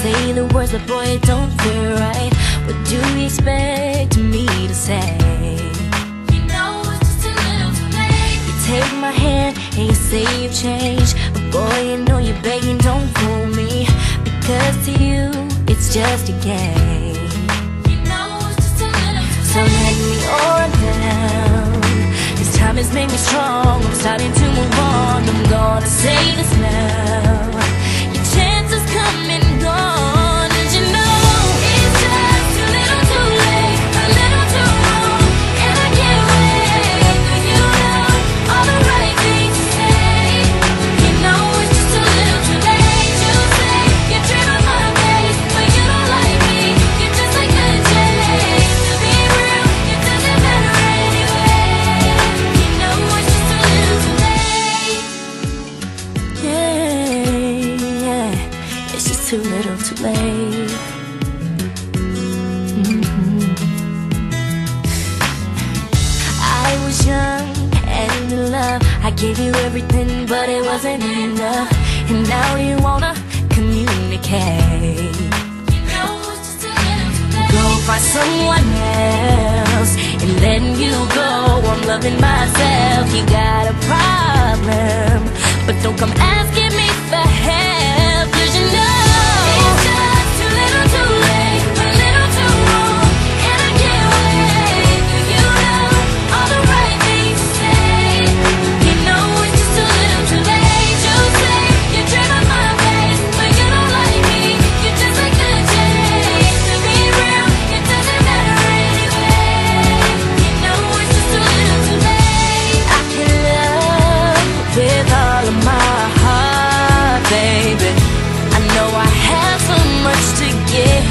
say the words, but boy, it don't feel right. What do you expect me to say? You know it's just a little too late. You take my hand and you say you've changed, but boy, you know you're begging, don't fool me, because to you, it's just a game. You know it's just a little too late. So let me on down. This time has made me strong. I'm starting to move on. I'm gonna say this now. Your chance has come and gone, and you know it's just a little too late, a little too wrong, and I can't wait for you to know all the right things to say. You know it's just a little too late. You say you're dreaming my face, but you don't like me. You're just like a J. To be real, it doesn't matter anyway. You know it's just a little too late. Yeah, it's just too little too late. I was young and in love. I gave you everything, but it wasn't enough. And now you wanna communicate. You know it's just a little too late. Go find someone else and letting you go. I'm loving myself. You got a problem, but don't come asking me for help, 'cause you know it's just too little too late, a little too wrong, and I can't wait for you to know all the right things to say. You know it's just a little too late. You say you're dreaming my face, but you don't like me. You're just like the J. To be real, it doesn't matter anyway. You know it's just a little too late. I can love with all of my heart, baby. I know I have so much to give.